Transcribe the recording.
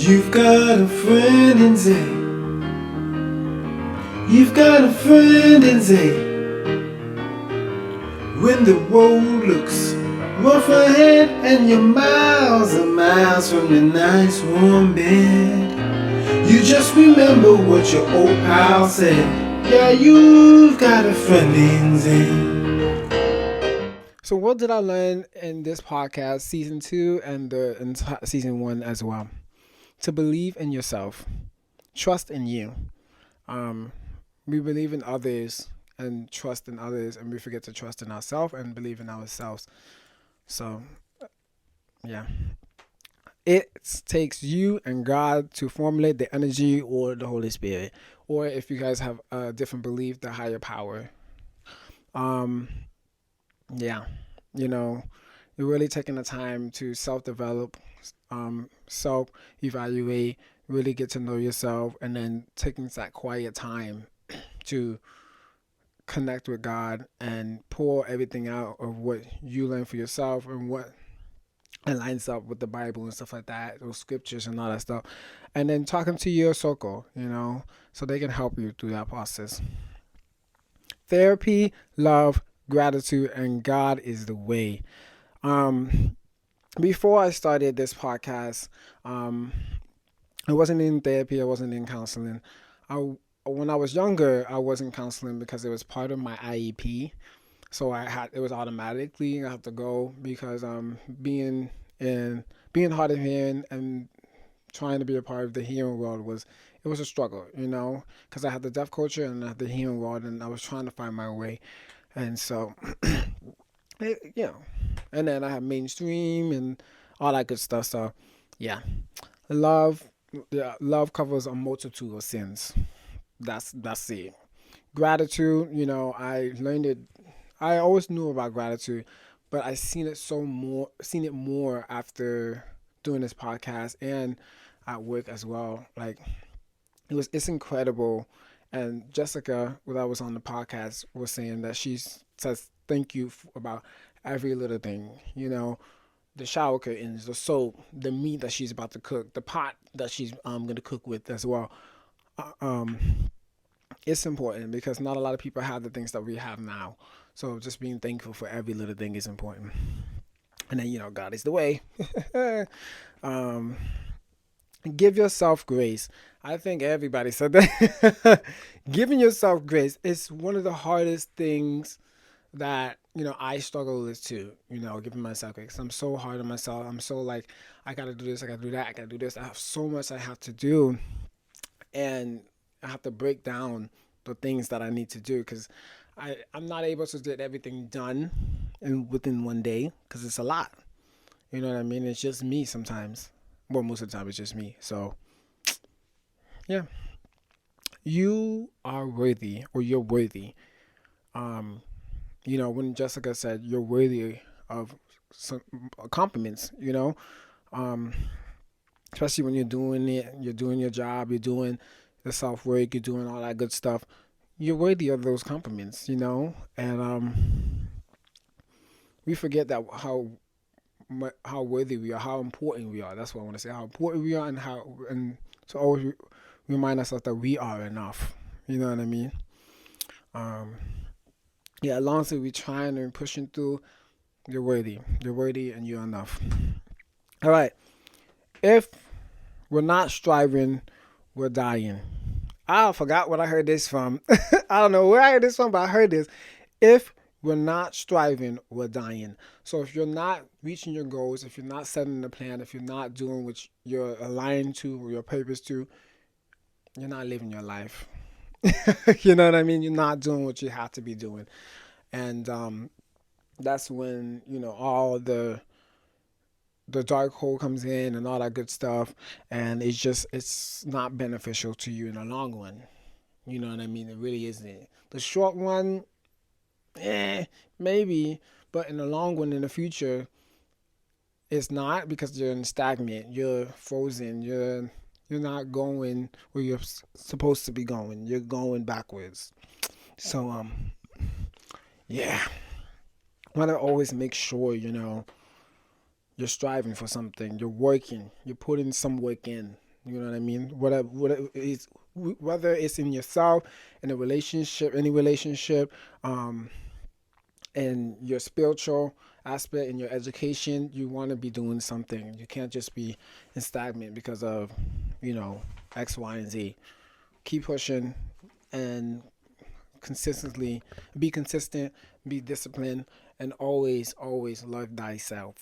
You've got a friend in Zay. You've got a friend in Zay. When the road looks rough ahead and you're miles and miles from your nice warm bed, you just remember what your old pal said. Yeah, you've got a friend in Zay. So what did I learn in this podcast, season 2 and season 1 as well? To believe in yourself, trust in you. We believe in others and trust in others, and we forget to trust in ourselves and believe in ourselves. So, yeah. It takes you and God to formulate the energy or the Holy Spirit. Or if you guys have a different belief, the higher power. Yeah. You're really taking the time to self-develop, self-evaluate, really get to know yourself, and then taking that quiet time to connect with God and pour everything out of what you learn for yourself and what aligns up with the Bible and stuff like that, those scriptures and all that stuff. And then talking to your circle, so they can help you through that process. Therapy, love, gratitude, and God is the way. Before I started this podcast, I wasn't in therapy, I wasn't in counseling. When I was younger, I was in counseling because it was part of my IEP. So it was automatically I have to go because being hard of hearing and trying to be a part of the hearing world was a struggle, because I had the deaf culture and I had the hearing world, and I was trying to find my way, and so and then I have mainstream and all that good stuff. So yeah, love covers a multitude of sins. That's it. Gratitude, I learned it. I always knew about gratitude, but I seen it more after doing this podcast and at work as well. Like it's incredible. And Jessica, when I was on the podcast, was saying that she says thank you about every little thing. The shower curtains, the soap, the meat that she's about to cook, the pot that she's gonna cook with as well. It's important because not a lot of people have the things that we have now. So just being thankful for every little thing is important. And then God is the way. Give yourself grace. I think everybody said that. Giving yourself grace is one of the hardest things that I struggle with too. Giving myself grace. I'm so hard on myself. I'm so like, I gotta do this, I gotta do that, I gotta do this. I have so much I have to do, and I have to break down the things that I need to do because I'm not able to get everything done within one day because it's a lot. You know what I mean? It's just me sometimes. Well, most of the time it's just me. So yeah, you are worthy, or you're worthy. When Jessica said you're worthy of some compliments, especially when you're doing it, you're doing your job, you're doing the self work, you're doing all that good stuff. You're worthy of those compliments, and we forget that how worthy we are, how important we are. That's what I want to say. How important we are, and to always remind ourselves that we are enough. You know what I mean? As long as we're trying and pushing through, you're worthy. You're worthy, and you're enough. All right. If we're not striving, we're dying. I forgot what I heard this from. I don't know where I heard this from, but I heard this. If we're not striving, we're dying. So if you're not reaching your goals, if you're not setting the plan, if you're not doing what you're aligned to or your purpose to, you're not living your life. You know what I mean? You're not doing what you have to be doing. And that's when, all the dark hole comes in and all that good stuff, and it's not beneficial to you in the long run. You know what I mean? It really isn't. The short one, maybe, but in the long run, in the future, it's not, because you're stagnant, you're frozen, you're not going where you're supposed to be going. You're going backwards. So yeah, want to always make sure you're striving for something. You're working. You're putting some work in. You know what I mean? Whether it's in yourself, in a relationship, any relationship, um, in your spiritual aspect, in your education, you want to be doing something. You can't just be in stagnant because of, you know, X, Y, and Z. Keep pushing and consistently be consistent, be disciplined, and always, always love thyself.